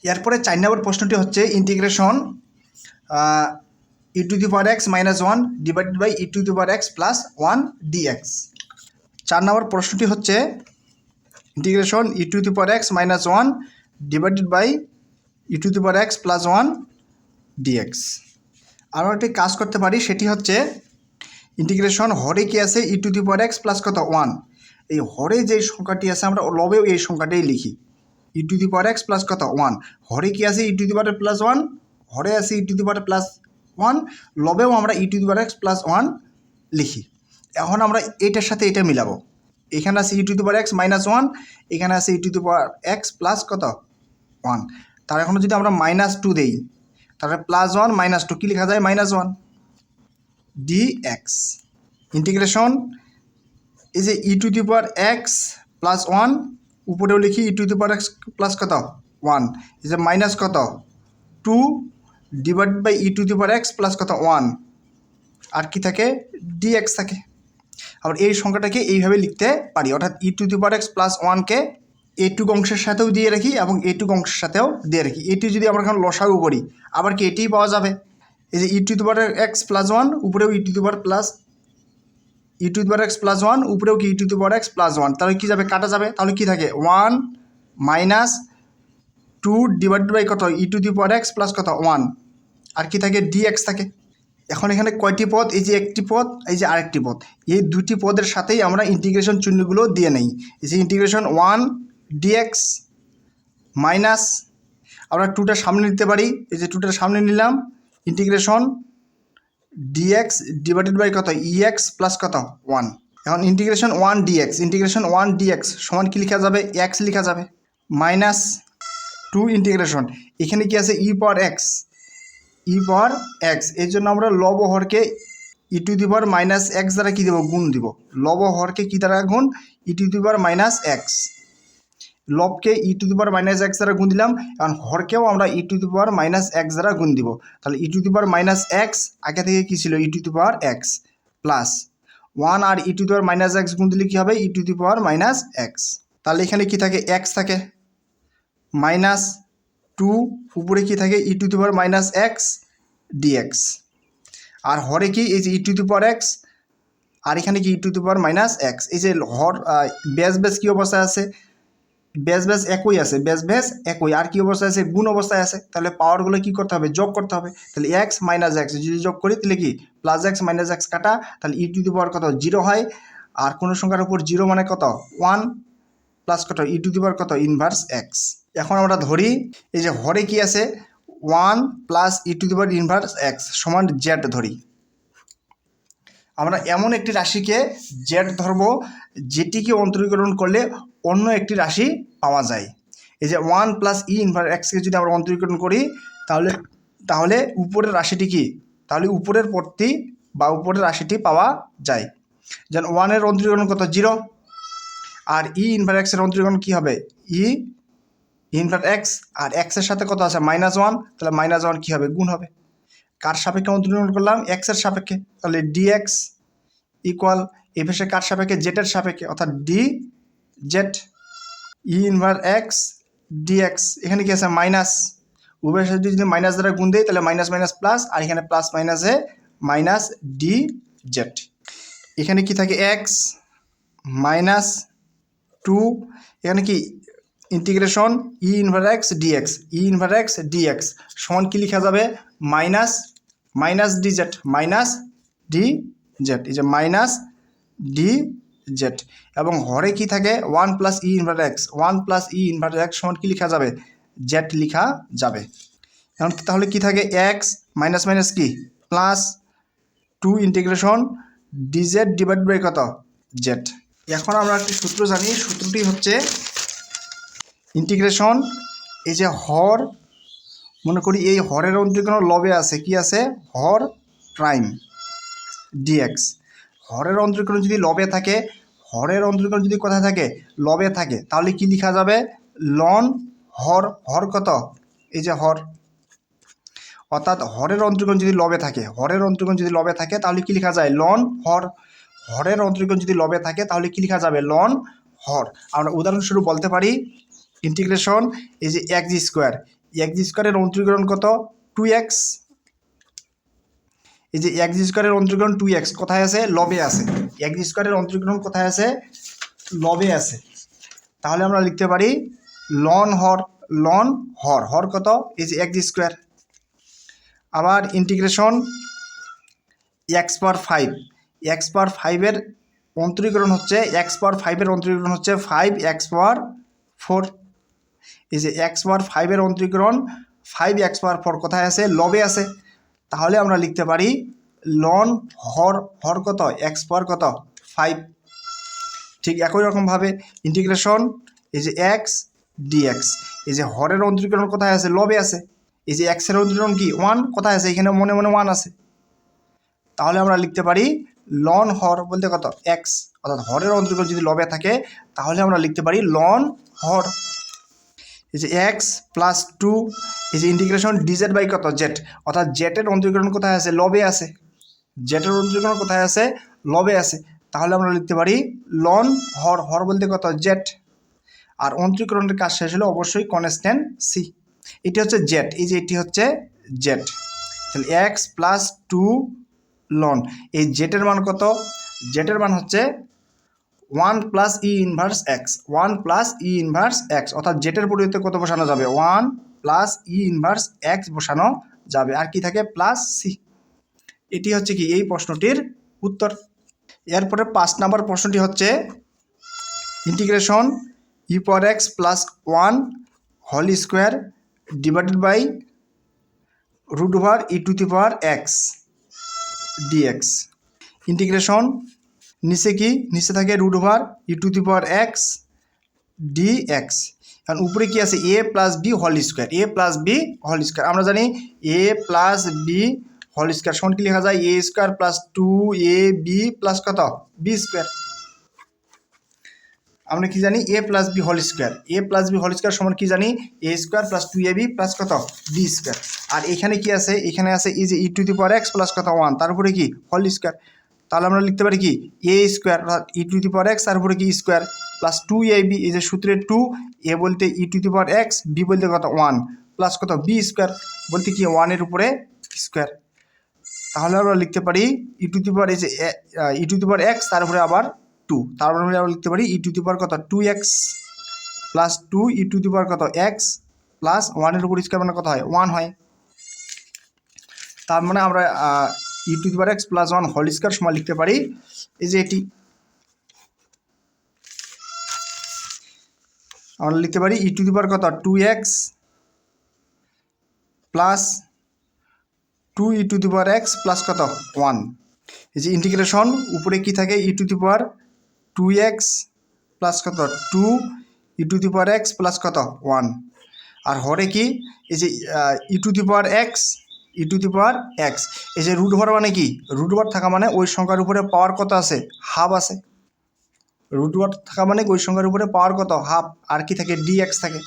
এরপরে 4 নম্বর প্রশ্নটি হচ্ছে integration e⁻x - 1 divided by e⁻x + 1 dx। 4 নম্বর প্রশ্নটি হচ্ছে integration e⁻x - 1 divided by e⁻x + 1 dx। আমরা একটি কাজ করতে পারি, সেটি হচ্ছে ইন্টিগ্রেশন হরে কি আছে e⁻x + কত 1, এই হরে যে সংখ্যাটি আছে আমরা লবেও এই সংখ্যাটাই লিখি e⁻x + কত 1, হরে কি আছে e⁻+ 1, হরে আছে e⁻+1, লবেও আমরা e⁻x + 1 লিখি। এখন আমরা এটার সাথে এটা মিলাবো, এখানে আছে e⁻x - 1, এখানে আছে e⁻x + কত 1, তার এখন যদি আমরা -2 দেই তাহলে +1 - 2 কি লেখা যায় -1 dx। ইন্টিগ্রেশন এই যে e⁻x + 1 উপরেও লিখি e⁻x + কত 1, এই যে মাইনাস কত 2 ডিভাইড বাই e⁻x + কত 1, আর কি থাকে dx থাকে। আবার এই সংখ্যাটাকে এইভাবে লিখতে পারি, অর্থাৎ e⁻x + 1কে এইটুকু অংশের সাথেও দিয়ে রাখি এবং এইটুকু অংশের সাথেও দিয়ে রাখি। এটি যদি আমরা এখন লসাগু করি আবার কি এটিই পাওয়া যাবে। এই যে e⁻x + 1 উপরেও e⁻x + 1 উপরেও কি e⁻x + 1, তাহলে কী যাবে কাটা যাবে, তাহলে কি থাকে 1 - 2 ডিভাইড বাই কত e⁻x + কত 1, আর কি থাকে dx থাকে। এখন এখানে কয়টি পদ, এই যে একটি পদ, এই যে আরেকটি পদ, এই দুটি পদের সাথেই আমরা ইন্টিগ্রেশন চিহ্নগুলো দিয়ে নেই। এই যে ইন্টিগ্রেশন 1 dx মাইনাস, আমরা 2টা সামনে নিতে পারি, এই যে 2টা সামনে নিলাম, ইন্টিগ্রেশন dx ডিভাইডেড বাই কত ex + কত 1। এখন ইন্টিগ্রেশন 1 dx সমান কি লেখা যাবে, x লেখা যাবে, -2 ইন্টিগ্রেশন এখানে কি আছে e⁻x, এর জন্য আমরা লব হরকে e⁻x দ্বারা কী দেবো, গুণ দিব। লব হরকে কী দ্বারা গুণ, e⁻x, লবকে e⁻x দ্বারা গুণ দিলাম, কারণ হরকেও আমরা e⁻x দ্বারা গুণ দিব। তাহলে e⁻x আগে থেকে কী ছিল e⁻x প্লাস 1 আর e⁻x গুণ দিলে কী হবে e⁻x, তাহলে এখানে কি থাকে x থাকে, -2 উপরে কি থাকে e⁻x dx, আর হরে কি এই যে e⁻x, আর এখানে কি e⁻x। এই যে হর বেস কী অবস্থায় আছে, বেস একই আছে, বেস একই, আর কি অবস্থায় আছে গুণ অবস্থায় আছে। তাহলে পাওয়ারগুলো কি করতে হবে, যোগ করতে হবে। তাহলে x - x যদি যোগ করি তাহলে কি +x - x কাটা, তাহলে কত 0 হয়, আর কোনো সংখ্যার উপর 0 মানে কত 1 প্লাস কত কত ইনভার্স x। এখন আমরা ধরি এই যে হরে কি আছে 1 প্লাস ইনভার্স x সমান z ধরি। আমরা এমন একটি রাশিকে z ধরব যেটিকে অন্তরীকরণ করলে অন্য একটি রাশি পাওয়া যায়। এই যে 1 প্লাস ইনভার্স xকে যদি আমরা অন্তরীকরণ করি তাহলে উপরের রাশিটি কি, তাহলে উপরের পদটি বা উপরের রাশিটি পাওয়া যায়। যেন 1-এর অন্তরীকরণ কত 0, আর ইনভার্স x-এর অন্তরীকরণ কী হবে ইনভার্স x, আর x এর সাথে কত আছে -1, তাহলে -1 কী হবে গুণ হবে। কার সাপেক্ষে অন্তরীকরণ করলাম, x এর সাপেক্ষে, তাহলে dx ইকুয়াল এই পাশে কার সাপেক্ষে z-এর সাপেক্ষে, অর্থাৎ dz ইনভার্স x dx। এখানে কি আছে মাইনাস, উভয়ের সাথে যদি মাইনাস দ্বারা গুণ দেয় তাহলে মাইনাস প্লাস, আর এখানে প্লাস মাইনাসে -dz। এখানে কি থাকে x -2, এখানে কি ইন্টিগ্রেশন ইনভার্স x dx সমান কি লেখা যাবে -dz, এই যে -dz, এবং হরে কি থাকে 1 প্লাস ইনভার্স x সমান কি লেখা যাবে z লেখা যাবে। এখন তাহলে কি থাকে x মাইনাস কি +2 ইন্টিগ্রেশন dz ডিভাইড বাই কত z। এখন আমরা একটি সূত্র জানি, সূত্রটি হচ্ছে ইন্টিগ্রেশন এই যে হর, মনে করি এই হরের অন্তরীকরণ লবে আছে, কি আছে হর প্রাইম dx। হরের অন্তরীকরণ যদি লবে থাকে, হরের অন্তরীকরণ যদি কোথায় থাকে লবে থাকে, তাহলে কি লেখা যাবে লন হর কত, এই যে হর, অর্থাৎ হরের অন্তরীকরণ যদি লবে থাকে, তাহলে কি লেখা যায় লন হরের অন্তরীকরণ যদি লবে থাকে তাহলে কি লেখা যাবে লন হর। আমরা উদাহরণস্বরূপ বলতে পারি ইন্টিগ্রেশন এই যে x² এক্স স্কোয়ারের অন্তরীকরণ কত 2x। এই যে এক্স স্কোয়ারের অন্তরীকরণ 2x কোথায় আছে লবে আছে, এক্স স্কোয়ারের অন্তরীকরণ কোথায় আছে লবে আছে। তাহলে আমরা লিখতে পারি লন হর কত এই যে এক্স স্কোয়ার। আবার ইন্টিগ্রেশন এক্স পাওয়ার 5, এক্স পাওয়ার 5-এর অন্তরীকরণ হচ্ছে এক্স পাওয়ার 5-এর অন্তরীকরণ হচ্ছে 5x পাওয়ার 4। এই যে এক্স পাওয়ার 5-এর অন্তরীকরণ 5x পাওয়ার 4 কোথায় আছে লবে আছে। তাহলে আমরা লিখতে পারি লন হর কত এক্স পাওয়ার কত 5। ঠিক একই রকমভাবে ইন্টিগ্রেশন এই যে এক্স ডিএক্স, এই যে হরের অন্তরীকরণ কোথায় আছে লবে আছে। এই যে এক্সের অন্তরীকরণ কি 1 কোথায় আছে এখানে মনে মনে 1 আছে। তাহলে আমরা লিখতে পারি লন হর বলতে কত এক্স, অর্থাৎ হরের অন্তরীকরণ যদি লবে থাকে তাহলে আমরা লিখতে পারি লন হর। এই যে এক্স প্লাস 2 এই যে ইন্টিগ্রেশন ডিজেড বাই কত জেড, অর্থাৎ জেটের অন্তরীকরণ কোথায় আছে লবে আছে, জেটের অন্তরীকরণ কোথায় আছে লবে আছে। তাহলে আমরা লিখতে পারি লন হর বলতে কত জেড। আর অন্তরীকরণের কাজ শেষ হলে অবশ্যই কনস্ট্যান্ট সি। এটি হচ্ছে জেড, এই যে এটি হচ্ছে জেড। তাহলে এক্স প্লাস 2 লন, এই জেটের মান কত, জেটের মান হচ্ছে 1 plus E inverse x, 1 plus E inverse x, অর্থাৎ জেটের পরিবর্তে কত বসানো যাবে 1 প্লাস ই ইনভার্স এক্স বসানো যাবে। আর কি থাকে প্লাস সি। এটি হচ্ছে কি এই প্রশ্নটির উত্তর। এরপরে 5 নম্বর প্রশ্নটি হচ্ছে integration e power x plus 1 whole square divided by root over e to the power x dx. Integration নিচে কি নিচে থাকে root over e to the power x dx, কারণ উপরে কি আছে a plus b whole square, a plus b whole square. আমরা জানি a plus b whole square সমান কি লেখা যায় a square plus 2ab plus কত বি স্কোয়ার। আমরা কি জানি a plus b whole square, a plus b whole square সমান কি জানি a square plus 2ab plus কত বি স্কোয়ার। আর এখানে কি আছে এখানে আছে এই যে e to the power x plus কত 1 তার উপরে কি হোল স্কোয়ার। তাহলে আমরা লিখতে পারি কি এ স্কোয়ার অর্থাৎ ই টু দি পাওয়ার এক্স তার উপরে কি স্কোয়ার প্লাস 2ab, এই যে সূত্রের 2 এ বলতে e to the power x, b বলতে কত 1 প্লাস কত বি স্কোয়ার বলতে কি 1-এর উপরে স্কোয়ার। তাহলে আমরা লিখতে পারি ই টু দি পাওয়ার এই যে e to the power x তার উপরে আবার 2, তারপরে আমরা লিখতে পারি ই টু দি পাওয়ার কত 2x plus 2 e to the power কত এক্স প্লাস 1-এর উপর স্কোয়ার মানে কত হয় 1 হয়। তার মানে আমরা e to the power x plus 1 whole square সমান লিখতে পারি এই যে এটি, আমরা লিখতে পারি ই টু দি পাওয়ার কত 2x plus 2 e to the power x plus কত 1। এই যে ইন্টিগ্রেশন উপরে কি থাকে e to the power 2x plus কত 2 e to the power x plus কত 1। আর হরে কি এই যে e to the power x, e to the power x, এই যে রুট ওভার মানে কি রুট ওভার থাকা মানে ওই সংখ্যার উপরে পাওয়ার কত আছে হাফ আছে, রুট ওভার থাকা মানে ওই সংখ্যার উপরে পাওয়ার কত হাফ। আর কি থাকে ডিএক্স থাকে।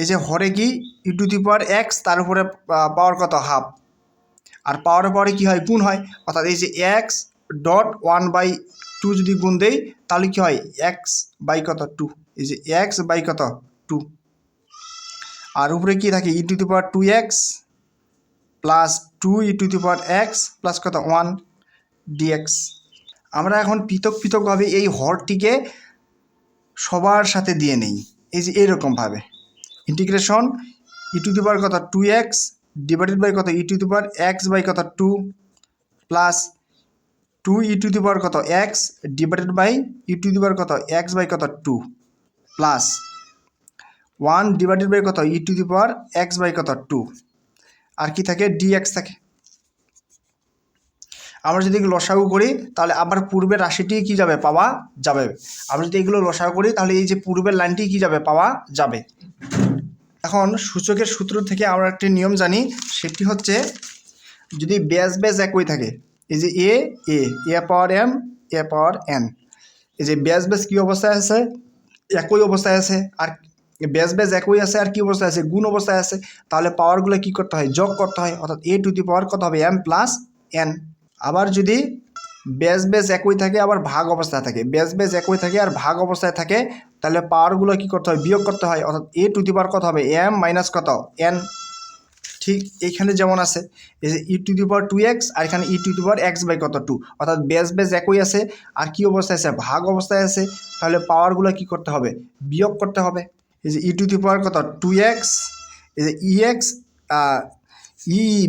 এই যে হরে কি ই টু দি পাওয়ার এক্স তার উপরে পাওয়ার কত হাফ, আর পাওয়ারে পাওয়ারে কী হয় গুণ হয়, অর্থাৎ এই যে এক্স ডট 1/2 যদি গুণ দেই তাহলে কী হয় এক্স বাই কত 2, এই যে এক্স বাই কত 2। আর উপরে কী থাকে e to the power 2x plus 2 e to the power x plus কত 1 ডিএক্স। আমরা এখন পৃথক পৃথকভাবে এই হরটিকে সবার সাথে দিয়ে নেই, এই যে এইরকমভাবে integration e to the power কত 2x ডিভাইডেড বাই কত e to the power x by কত 2 plus 2 e to the power কত x divided by e to the power কত এক্স বাই কত 2 প্লাস 1 ডিভাইডেড বাই কত e to the power x by কত 2। আর কি থাকে dx থাকে। আমরা যদি লসাগু করি তাহলে আবার পূর্বের রাশিটি কি যাবে পাওয়া যাবে। আমরা যদি এগুলো লসাগু করি তাহলে এই যে পূর্বের লাইনটি কি যাবে পাওয়া যাবে। এখন সূচকের সূত্র থেকে আমরা একটি নিয়ম জানি, সেটি হচ্ছে যদি বেস একই থাকে এই যে এ পাওয়ার এম এ পাওয়ার এন, এই যে বেস কী অবস্থায় আছে একই অবস্থায় আছে, আর বেস একই আছে আর কি অবস্থায় আছে গুণ অবস্থায় আছে, তাহলে পাওয়ারগুলো কি করতে হয় যোগ করতে হয়, অর্থাৎ এ টু দি পাওয়ার কত হবে এম প্লাস এন। আবার যদি বেস বেস একই থাকে আবার ভাগ অবস্থায় থাকে, বেস বেস একই থাকে আর ভাগ অবস্থায় থাকে, তাহলে পাওয়ারগুলো কী করতে হয়, বিয়োগ করতে হয়। অর্থাৎ এ টু দি পাওয়ার কত হবে, এম মাইনাস কত এন। ঠিক এইখানে যেমন আছে এই যে e to the power 2x আর এখানে e to the power x by কত 2, অর্থাৎ বেস বেস একই আছে আর কি অবস্থায় আছে, ভাগ অবস্থায় আছে, তাহলে পাওয়ারগুলো কি করতে হবে, বিয়োগ করতে হবে। এই যে ই টু দি পাওয়ার কত 2x, এই যে ইএক্স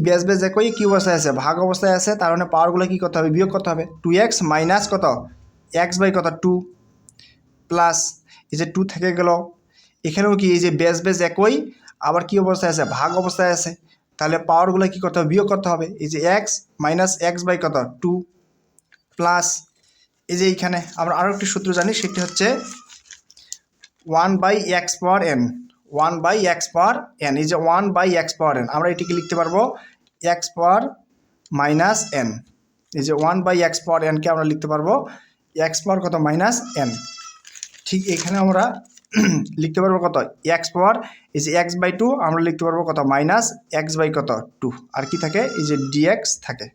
বেস বেস একই কি অবস্থায় আছে, ভাগ অবস্থায় আছে, তার মানে পাওয়ারগুলো কী করতে হবে, বিয়োগ করতে হবে। 2x মাইনাস কত এক্স বাই কত 2 প্লাস এই যে 2 থেকে গেল, এখানেও কি এই যে বেস বেস একই আবার কি অবস্থায় আছে, ভাগ অবস্থায় আছে, তাহলে পাওয়ারগুলো কী করতে হবে, বিয়োগ করতে হবে। এই যে এক্স মাইনাস এক্স বাই কত 2 প্লাস এই যে এইখানে আমরা আরও একটি সূত্র জানি, সেটি হচ্ছে 1/x পাওয়ার n, 1/x পাওয়ার n। এই যে 1/x পাওয়ার n আমরা এটিকে লিখতে পারবো x পাওয়ার মাইনাস n। এই যে 1/x পাওয়ার n কে আমরা লিখতে পারবো x পাওয়ার কত মাইনাস n। ঠিক এখানে আমরা লিখতে পারবো কত x পাওয়ার এই যে x/2 আমরা লিখতে পারবো কত মাইনাস x/2 আর কি থাকে এই যে dx থাকে।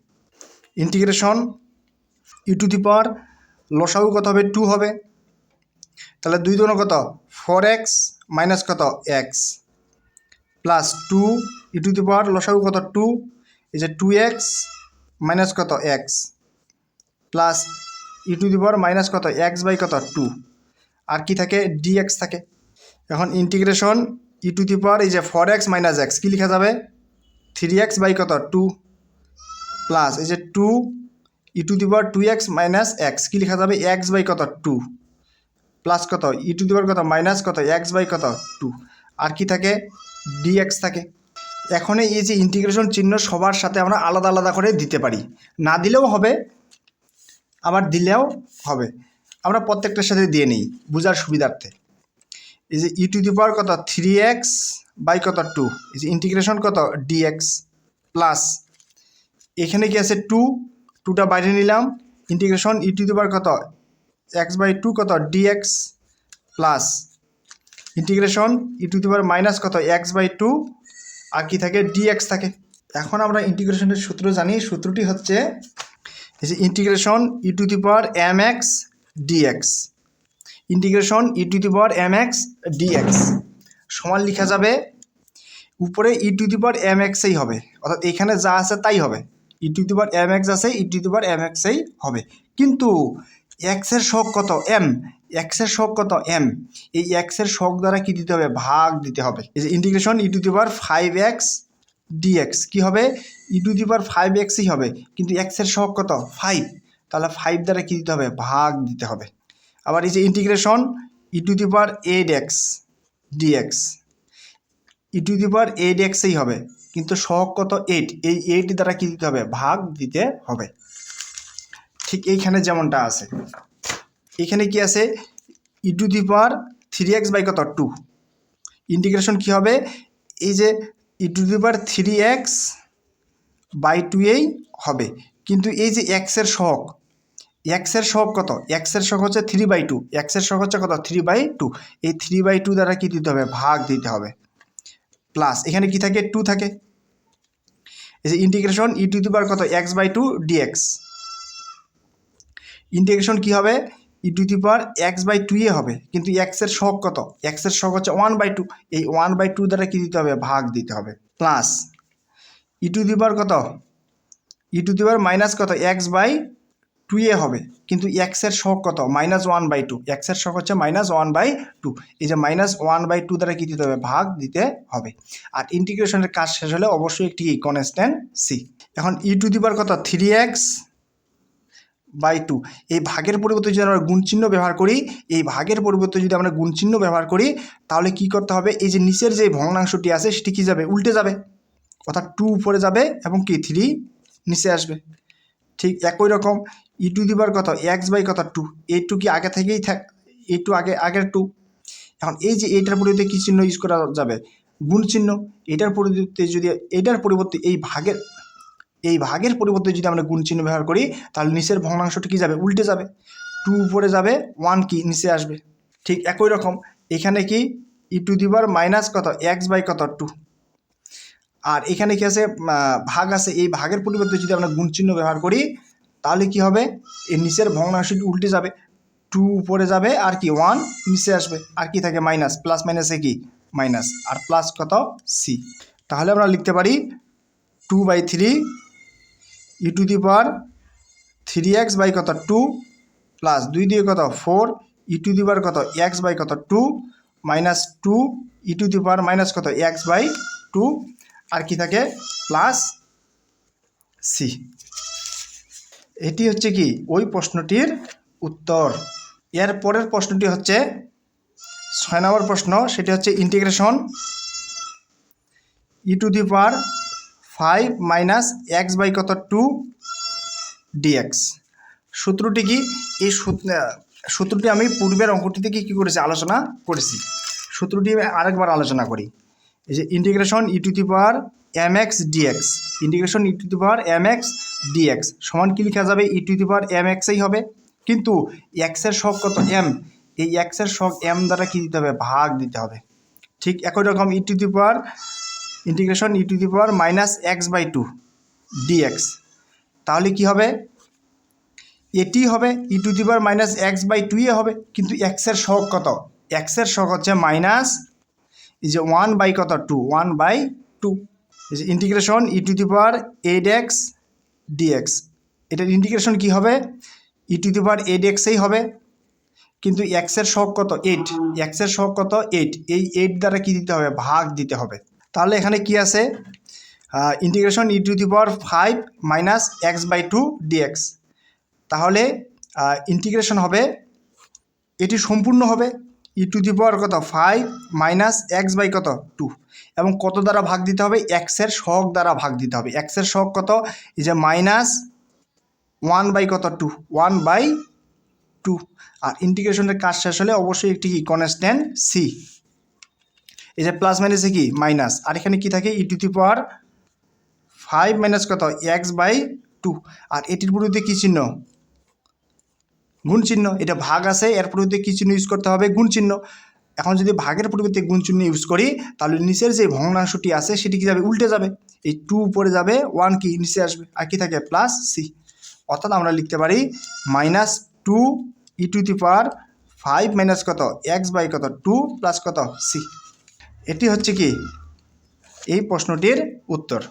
Integration e to the power লসাগু কত হবে 2 হবে, তাহলে 2 দুগুণ কত 4x মাইনাস কত x plus 2 e to the power লসাগু কত 2, এই যে 2x মাইনাস কত x plus e to the power minus কত x/2 আর কি থাকে dx থাকে। এখন ইন্টিগ্রেশন ই টু দি পাওয়ার এই যে 4x মাইনাস x কী লেখা যাবে 3x বাই কত 2 প্লাস এই যে 2 e to the power 2x minus x কী লেখা যাবে x/2 প্লাস কত ই টু দি পাওয়ার কত মাইনাস কত x/2 আর কি থাকে dx থাকে। এখন এই যে ইন্টিগ্রেশন চিহ্ন সবার সাথে আমরা আলাদা আলাদা করে দিতে পারি, না দিলেও হবে আবার দিলেও হবে, আমরা প্রত্যেকটার সাথে দিয়ে নিই বোঝার সুবিধার্থে। এই যে ই টু দি পাওয়ার কত 3x বাই কত 2, এই যে ইন্টিগ্রেশন কত dx প্লাস এখানে কি আছে 2টা বাইরে নিলাম, integration e to the power কত x/2 কত dx plus integration e to the power minus কত x/2 আর কি থাকে dx থাকে। এখন আমরা ইন্টিগ্রেশনের সূত্র জানি, সূত্রটি হচ্ছে এই যে integration e to the power mx dx, integration e to the power mx dx সমান লেখা যাবে উপরে ই টু দি পাওয়ার mxই হবে, অর্থাৎ এখানে যা আছে তাই হবে, e to the power mx আছে ই টু দি পাওয়ার mxই হবে, কিন্তু এক্সের সহগ কত m, এক্সের সহগ কত m, এই এক্সের সহগ দ্বারা কি দিতে হবে, ভাগ দিতে হবে। এই যে integration e to the power 5x dx কি হবে ই টু দি পাওয়ার 5xই হবে, কিন্তু এক্সের সহগ কত 5, তাহলে 5 দ্বারা কি দিতে হবে, ভাগ দিতে হবে। আবার এই যে integration e to the power 8x dx, e to the power 8xই হবে, কিন্তু সহগ কত 8, এই 8 দ্বারা কি দিতে হবে, ভাগ দিতে হবে। ঠিক এইখানে যেমনটা আছে, এখানে কি আছে ই to the power 3x by কত 2, ইন্টিগ্রেশন কি হবে এই যে e to the power 3x by 2এই হবে, কিন্তু এই যে এক্সের সহগ কত, এক্সের সহগ হচ্ছে 3/2, এক্সের সহগ হচ্ছে কত 3/2, এই 3/2 দ্বারা কি দিতে হবে, ভাগ দিতে হবে, প্লাস এখানে কি থাকে 2 থাকে। এই যে integration e to the power কত x/2 dx, ইন্টিগ্রেশন কি হবে e to the power x/2 এ হবে, কিন্তু এক্সের সহগ কত, এক্সের সহগ হচ্ছে 1/2, এই 1/2 দ্বারা কি দিতে হবে, ভাগ দিতে হবে, plus e to the power কত e to the power minus কত x/2 এ হবে, কিন্তু এক্সের সহগ কত -1/2, এক্সের সহগ হচ্ছে -1/2, এই যে -1/2 দ্বারা কি দিতে হবে, ভাগ দিতে হবে। আর ইন্টিগ্রেশনের কাজ শেষ হলে অবশ্যই একটি কনস্ট্যান্ট সি। এখন ই টু দি পাওয়ার কত 3x/2, এই ভাগের পরিবর্তে যদি আমরা গুণ চিহ্ন ব্যবহার করি, এই ভাগের পরিবর্তে যদি আমরা গুণ চিহ্ন ব্যবহার করি, তাহলে কি করতে হবে, এই যে নিচের যে ভগ্নাংশটি আছে সেটি কি যাবে, উল্টে যাবে, অর্থাৎ 2 উপরে যাবে এবং কি 3 নিচে আসবে। ঠিক একই রকম ই টু দি পাওয়ার কত x/2, এই 2 কি আগে থেকেই এই 2 আগের 2, এখন এই যে এইটার পরিবর্তে কী চিহ্ন ইউজ করা যাবে, গুণ চিহ্ন, এটার পরিবর্তে এই ভাগের পরিবর্তে যদি আমরা গুণ চিহ্ন ব্যবহার করি, তাহলে নিচের ভগ্নাংশটি কী যাবে, উল্টে যাবে, 2 উপরে যাবে 1 কি নিচে আসবে। ঠিক একই রকম এখানে কি ই টু দি পাওয়ার মাইনাস কত x/2, আর এখানে কি আছে ভাগ আছে, এই ভাগের পরিবর্তে যদি আমরা গুণ চিহ্ন ব্যবহার করি, তাহলে কি হবে, এর নিচের ভগ্নাংশটি উল্টে যাবে, 2 উপরে যাবে আর কি 1 নিচে আসবে, আর কি থাকে মাইনাস, প্লাস মাইনাসে কি মাইনাস, আর প্লাস কত সি। তাহলে আমরা লিখতে পারি 2/3 ই to the power 3x by কত 2 প্লাস 2 দিয়ে কত 4 ই টু দি পাওয়ার কত x বাই কত 2 minus 2 e to the power minus কত x বাই 2 আর কি থাকে প্লাস সি। এটি হচ্ছে কি ওই প্রশ্নটির উত্তর। এর পরের প্রশ্নটি হচ্ছে 6 নম্বর প্রশ্ন, সেটি হচ্ছে integration e to the power 5 minus x by কত 2 ডিএক্স। সূত্রটি কি, এই সূত্রটি আমি পূর্বের অঙ্কটি থেকে কী করেছি আলোচনা করেছি, সূত্রটি আমি আরেকবার আলোচনা করি। এই যে integration e to the power m x dx, integration e to the power m x dx সমান কী লেখা যাবে, ই টু দি পাওয়ার এম এক্সই হবে, কিন্তু এক্সের সহগ কত এম, এই এক্সের সহগ এম দ্বারা কী দিতে হবে, ভাগ দিতে হবে। ঠিক একই রকম e to the power integration e to the power minus x by 2 dx, তাহলে কি হবে, এটি হবে e to the power minus x by 2 হবে, কিন্তু এক্সের সহগ কত, এক্সের সহগ হচ্ছে মাইনাস এই যে 1 বাই কত 2 1/2, এই যে integration e to the power 8x dx, এটার ইন্টিগ্রেশন কি হবে, ই টু দি পাওয়ার 8xই হবে, কিন্তু এক্সের সহগ কত 8, এক্সের সহগ কত 8, এই 8 দ্বারা কি দিতে হবে, ভাগ দিতে হবে। তাহলে এখানে কি আছে, integration e to the power 5 minus x by 2 dx, তাহলে ইন্টিগ্রেশন হবে, এটি সম্পূর্ণ হবে ই টু দি পাওয়ার কত 5 মাইনাস এক্স বাই কত 2, এবং কত দ্বারা ভাগ দিতে হবে, এক্সের সহগ দ্বারা ভাগ দিতে হবে। এক্সের সহগ কত, এই যে মাইনাস 1 বাই কত 2 1/2, আর ইন্টিগ্রেশনের কাজ শেষ হলে অবশ্যই একটি কি কনস্ট্যান্ট সি, এই যে প্লাস মাইনাসে কি মাইনাস, আর এখানে কি থাকে e to the power 5 minus কত এক্স বাই 2, আর এটির বিরুদ্ধে কী চিহ্ন, গুণ চিহ্ন, এটা ভাগ আছে, এর পরিবর্তে কী চিহ্ন ইউজ করতে হবে, গুণ চিহ্ন। এখন যদি ভাগের পরিবর্তে গুণ চিহ্ন ইউজ করি, তাহলে নিচের যে ভগ্নাংশটি আছে সেটি কি যাবে, উল্টে যাবে, এই 2 উপরে যাবে 1 কি নিচে আসবে, আর কি থাকে প্লাস সি। অর্থাৎ আমরা লিখতে পারি minus 2 e to the power 5 minus কত এক্স বাই কত 2 প্লাস কত সি। এটি হচ্ছে কি এই প্রশ্নটির উত্তর।